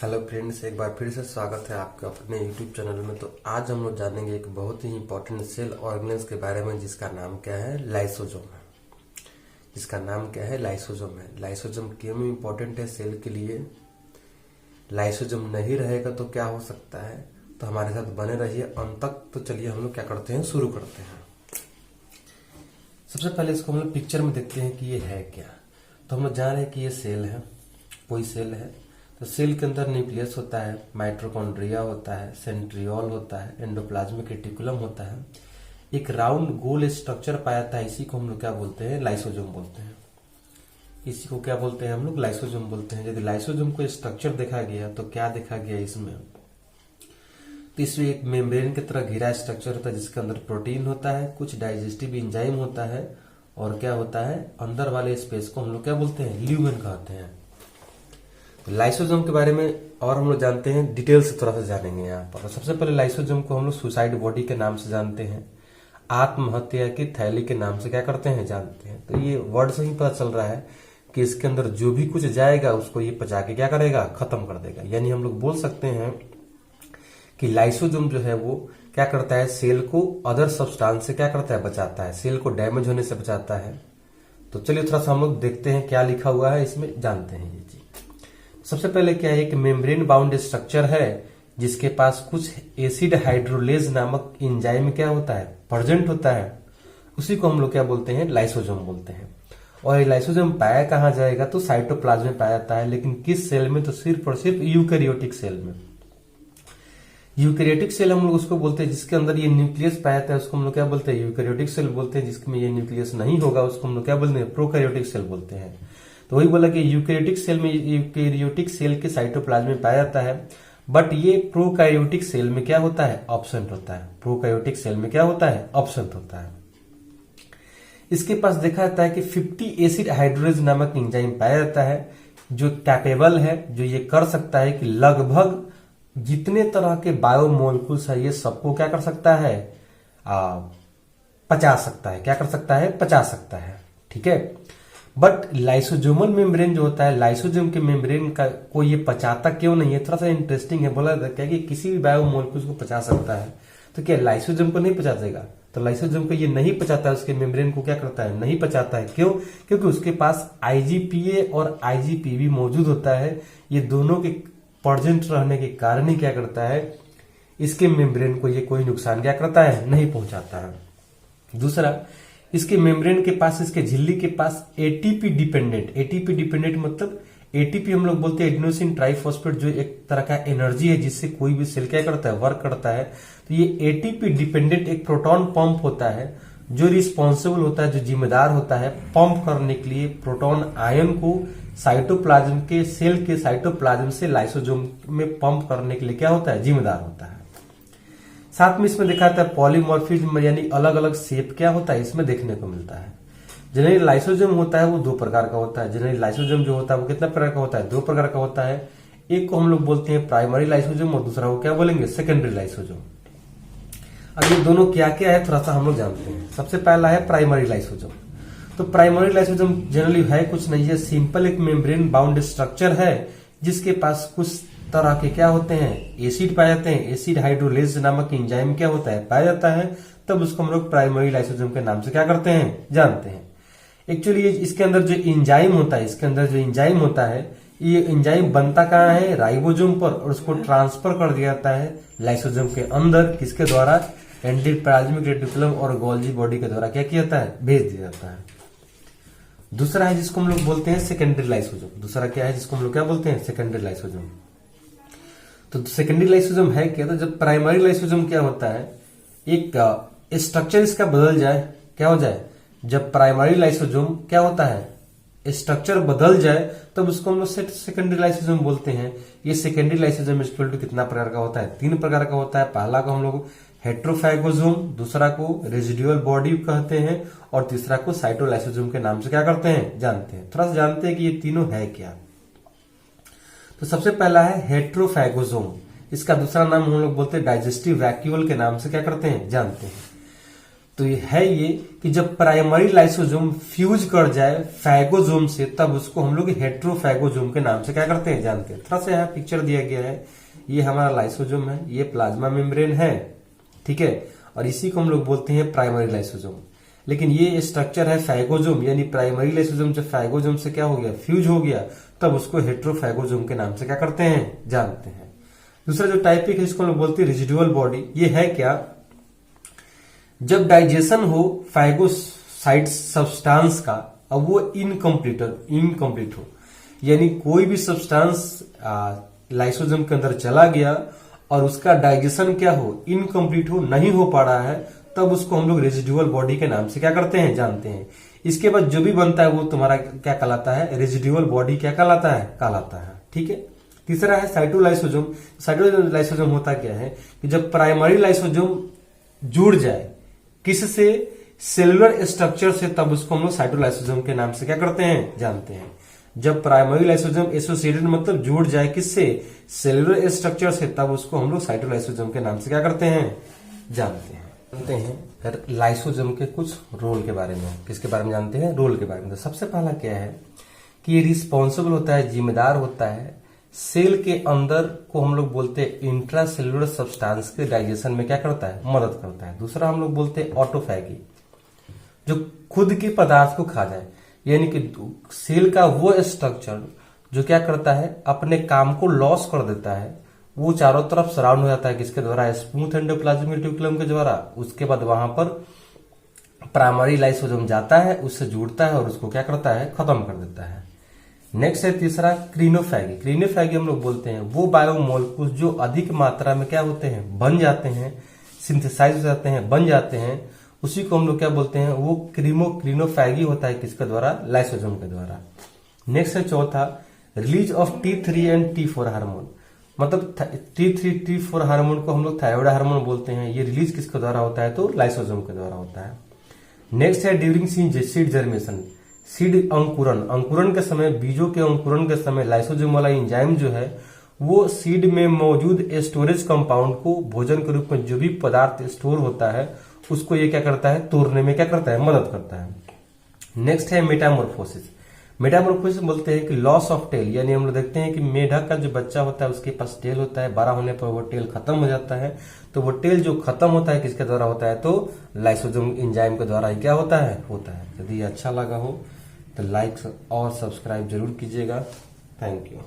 Hello friends, एक बार फिर से स्वागत है आपका अपने यूट्यूब चैनल में। तो आज हम लोग जानेंगे एक बहुत ही इंपॉर्टेंट सेल ऑर्गेनेल्स के बारे में जिसका नाम क्या है, लाइसोसोम है। जिसका नाम क्या है, लाइसोसोम है। लाइसोसोम क्यों इंपॉर्टेंट है सेल के लिए? लाइसोसोम नहीं रहेगा तो क्या हो सकता है? तो हमारे साथ बने रहिए अंत तक। तो चलिए हम लोग क्या करते हैं, शुरू करते हैं। सबसे पहले इसको हम लोग पिक्चर में देखते हैं कि ये है क्या। तो हम लोग जान रहे हैं कि ये सेल है, कोई सेल है। तो सेल के अंदर न्यूक्लियस होता है, माइटोकॉन्ड्रिया होता है, सेंट्रियोल होता है, एंडोप्लाज्मिक रेटिकुलम होता है। एक राउंड गोल स्ट्रक्चर पाया था, इसी को हम लोग क्या बोलते हैं, लाइसोसोम बोलते हैं। इसी को क्या बोलते हैं हम लोग, लाइसोसोम बोलते हैं। यदि लाइसोसोम को स्ट्रक्चर देखा गया तो क्या देखा गया इसमें? तो इसमें एक मेम्ब्रेन की तरह घिरा स्ट्रक्चर होता है जिसके अंदर प्रोटीन होता है, कुछ डाइजेस्टिव एंजाइम होता है और क्या होता है, अंदर वाले स्पेस को हम लोग क्या बोलते हैं, ल्यूमेन कहते हैं। लाइसोसोम के बारे में और हम लोग जानते हैं, डिटेल से थोड़ा सा जानेंगे यहाँ पर। सबसे पहले लाइसोसोम को हम लोग सुसाइड बॉडी के नाम से जानते हैं, आत्महत्या की थैली के नाम से क्या करते हैं, जानते हैं। तो ये वर्ड से ही पता चल रहा है कि इसके अंदर जो भी कुछ जाएगा उसको ये पचा के क्या करेगा, खत्म कर देगा। यानी हम लोग बोल सकते हैं कि लाइसोसोम जो है वो क्या करता है, सेल को अदर सब्सटेंस से क्या करता है, बचाता है, सेल को डैमेज होने से बचाता है। तो चलिए थोड़ा सा हम लोग देखते हैं क्या लिखा हुआ है इसमें, जानते हैं ये चीज। सबसे पहले क्या है, एक मेम्ब्रेन बाउंड स्ट्रक्चर है जिसके पास कुछ एसिड हाइड्रोलेज नामक एंजाइम क्या होता है, प्रेजेंट होता है। उसी को हम लोग क्या बोलते हैं, लाइसोसोम बोलते हैं। और ये लाइसोसोम पाया कहाँ जाएगा, तो साइटोप्लाज्म में पाया जाता है। लेकिन किस सेल में, तो सिर्फ और सिर्फ यूकैरियोटिक सेल में। यूकैरियोटिक सेल हम लोग उसको बोलते हैं जिसके अंदर ये न्यूक्लियस पाया जाता है, उसको हम लोग क्या बोलते हैं, यूकैरियोटिक सेल बोलते हैं। जिसमें ये न्यूक्लियस नहीं होगा उसको हम लोग क्या बोलते हैं, प्रोकैरियोटिक सेल बोलते हैं। तो वही बोला कि यूकैरियोटिक सेल के साइटोप्लाज्म में पाया जाता है, बट ये प्रोकैरियोटिक सेल में क्या होता है, एब्सेंट होता है। प्रोकैरियोटिक सेल में क्या होता है, एब्सेंट होता है। इसके पास देखा जाता है कि 50 एसिड हाइड्रोलेज नामक एंजाइम पाया जाता है जो कैपेबल है, जो ये कर सकता है कि लगभग जितने तरह के बायोमोलिक्यूल्स है ये सबको क्या कर सकता है, पचा सकता है। क्या कर सकता है, पचा सकता है। ठीक है। बट लाइसोसोमल मेम्ब्रेन जो होता है, लाइसोसोम के मेम्ब्रेन का को ये पचाता क्यों नहीं है, थोड़ा सा इंटरेस्टिंग है। बोला जाता है कि किसी भी बायोमोलिक्यूल्स को पचा सकता है, तो क्या लाइसोसोम को नहीं पचा देगा? तो लाइसोसोम को ये नहीं पचाता है, उसके मेम्ब्रेन को क्या करता है, नहीं पचाता है। क्यों? क्योंकि उसके पास आईजीपीए और आईजीपीवी मौजूद होता है। ये दोनों के प्रेजेंट रहने के कारण ही क्या करता है, इसके मेम्ब्रेन को ये कोई नुकसान क्या करता है, नहीं पहुंचाता है। दूसरा, इसके मेम्ब्रेन के पास, इसके झिल्ली के पास एटीपी डिपेंडेंट मतलब एटीपी हम लोग बोलते हैं एडिनोसिन ट्राइफॉस्फेट, जो एक तरह का एनर्जी है जिससे कोई भी सेल क्या करता है, वर्क करता है। तो ये एटीपी डिपेंडेंट एक प्रोटॉन पंप होता है जो रिस्पॉन्सिबल होता है, जो जिम्मेदार होता है पंप करने के लिए प्रोटॉन आयन को साइटोप्लाज्म के, सेल के साइटोप्लाज्म से लाइसोसोम में पंप करने के लिए क्या होता है, जिम्मेदार होता है। साथ में इसमें देखा जाता है पॉलीमॉर्फिज्म, यानी अलग अलग शेप क्या होता है इसमें देखने को मिलता है। जनरली लाइसोसोम होता है वो दो प्रकार का होता है। जनरली लाइसोसोम जो होता है वो कितना प्रकार का होता है, दो प्रकार का होता है। एक को हम लोग बोलते हैं प्राइमरी लाइसोसोम और दूसरा को क्या बोलेंगे, सेकेंडरी लाइसोसोम। अब ये दोनों क्या क्या है थोड़ा सा हम लोग जानते हैं। सबसे पहला है प्राइमरी लाइसोसोम। तो प्राइमरी लाइसोसोम जनरली है कुछ नहीं है, सिंपल एक मेम्ब्रेन बाउंड स्ट्रक्चर है जिसके पास कुछ तरह के क्या होते हैं, एसिड पाए जाते हैं। एसिड हाइड्रोलेज नामक एंजाइम क्या होता है, पाया जाता है। तब उसको हम लोग प्राइमरी लाइसोसोम के नाम से क्या करते हैं, जानते हैं। एक्चुअली इसके अंदर जो एंजाइम होता है, इसके अंदर जो एंजाइम होता है, ये एंजाइम बनता कहाँ है, राइबोसोम पर, और उसको ट्रांसफर कर दिया जाता है लाइसोसोम के अंदर। किसके द्वारा, एंडोप्लाज्मिक रेटिकुलम और गोल्जी बॉडी के द्वारा क्या किया जाता है, भेज दिया जाता है। दूसरा है जिसको हम लोग बोलते हैं सेकेंडरी लाइसोसोम। दूसरा क्या है जिसको हम लोग क्या बोलते हैं, सेकेंडरी लाइसोसोम। तो सेकेंडरी लाइसोसोम है क्या, तो जब प्राइमरी लाइसोसोम क्या होता है, एक स्ट्रक्चर इसका बदल जाए, क्या हो जाए, जब प्राइमरी लाइसोसोम क्या होता है, स्ट्रक्चर बदल जाए, तब उसको हम लोग सेकेंडरी लाइसोसोम बोलते हैं। ये सेकेंडरी लाइसोसोम इक्वल टू कितना प्रकार का होता है, 3 प्रकार का होता है। पहला को हम लोग हेट्रोफैगोसोम, दूसरा को रेजिडुअल बॉडी कहते हैं, और तीसरा को साइटोलाइसोसोम के नाम से क्या करते हैं, जानते हैं। थोड़ा सा जानते हैं कि ये तीनों है क्या। तो सबसे पहला है हेट्रोफैगोसोम। इसका दूसरा नाम हम लोग बोलते हैं डाइजेस्टिव वैक्यूल के नाम से क्या करते हैं, जानते हैं। तो ये है ये कि जब प्राइमरी लाइसोसोम फ्यूज कर जाए फैगोसोम से, तब उसको हम लोग हेट्रोफैगोसोम के नाम से क्या करते हैं, जानते हैं। थोड़ा सा यहाँ पिक्चर दिया गया है, ये हमारा लाइसोसोम है, ये प्लाज्मा मेम्ब्रेन है, ठीक है, और इसी को हम लोग बोलते हैं प्राइमरी लाइसोसोम। लेकिन ये स्ट्रक्चर है फैगोसोम, यानी प्राइमरी लाइसोसोम जब फैगोसोम से क्या हो गया, फ्यूज हो गया, तब उसको हेट्रोफैगोसोम के नाम से क्या करते हैं, जानते हैं। दूसरा जो टाइपिक है इसको हम लोग बोलते हैं रेजिडुअल बॉडी। ये है क्या, जब डाइजेशन हो फैगोसाइट सब्सटेंस का, अब वो इनकम्प्लीट हो, यानी कोई भी सब्सटेंस लाइसोसोम के अंदर चला गया और उसका डाइजेशन क्या हो, इनकम्प्लीट हो, नहीं हो पा रहा है, तब उसको हम लोग रेजिडुअल बॉडी के नाम से क्या करते हैं, जानते हैं। इसके बाद जो भी बनता है वो तुम्हारा क्या कहलाता है, रेजिडुअल बॉडी क्या कहलाता है, ठीक है। तीसरा है साइटोलाइसोसोम। साइटोलाइसोसोम होता क्या है कि जब प्राइमरी लाइसोसोम जुड़ जाए किससे, सेलुलर स्ट्रक्चर से, तब उसको हम लोग साइटोलाइसोसोम के नाम से क्या करते हैं, जानते हैं। जब प्राइमरी लाइसोसोम एसोसिएटेड मतलब जुड़ जाए किससे, सेलुलर स्ट्रक्चर से, तब उसको हम लोग साइटोलाइसोसोम के नाम से क्या करते हैं, जानते हैं। जानते हैं लाइसोसोम के कुछ रोल के बारे में। किसके बारे में जानते हैं, रोल के बारे में। तो सबसे पहला क्या है कि ये रिस्पॉन्सिबल होता है, जिम्मेदार होता है सेल के अंदर को हम लोग बोलते हैं इंट्रा सेलुलर सब्सटेंस के डाइजेशन में क्या करता है, मदद करता है। दूसरा हम लोग बोलते हैं ऑटोफैगी, जो खुद के पदार्थ को खा जाए, यानी कि सेल का वो स्ट्रक्चर जो क्या करता है, अपने काम को लॉस कर देता है, वो चारों तरफ सराउंड हो जाता है किसके द्वारा, स्मूथ एंडोप्लाज्मिक रेटिकुलम के द्वारा। उसके बाद वहां पर प्राइमरी लाइसोसोम जाता है, उससे जुड़ता है और उसको क्या करता है, खत्म कर देता है। नेक्स्ट है तीसरा क्रीनोफैगी। क्रीनोफैगी हम लोग बोलते हैं वो बायोमोलिक्यूल्स जो अधिक मात्रा में क्या होते हैं, बन जाते हैं, सिंथेसाइज हो जाते हैं, बन जाते हैं, उसी को हम लोग क्या बोलते हैं, वो क्रीनोफैगी होता है किसके द्वारा, लाइसोसोम के द्वारा। नेक्स्ट है चौथा release of T3 and T4 hormone. मतलब T3 T4 हार्मोन को हम लोग थायराइड हार्मोन बोलते हैं। ये रिलीज किसके द्वारा होता है, तो लाइसोसोम के द्वारा होता है। नेक्स्ट है ड्यूरिंग सीड जर्मेशन, सीड अंकुरण के समय, बीजों के अंकुरण के समय लाइसोसोम वाला एंजाइम जो है वो सीड में मौजूद स्टोरेज कंपाउंड को भोजन के रूप में जो भी पदार्थ स्टोर होता है उसको ये क्या करता है, तोड़ने में क्या करता है, मदद करता है। नेक्स्ट है मेटामॉर्फोसिस। मेटामॉर्फोसिस बोलते हैं कि लॉस ऑफ टेल, यानी हम लोग देखते हैं कि मेढक का जो बच्चा होता है उसके पास टेल होता है, बड़ा होने पर वो टेल खत्म हो जाता है, तो वो टेल जो खत्म होता है किसके द्वारा होता है, तो लाइसोसोम एंजाइम के द्वारा ही क्या होता है, यदि अच्छा लगा हो तो लाइक और सब्सक्राइब जरूर कीजिएगा। Thank you.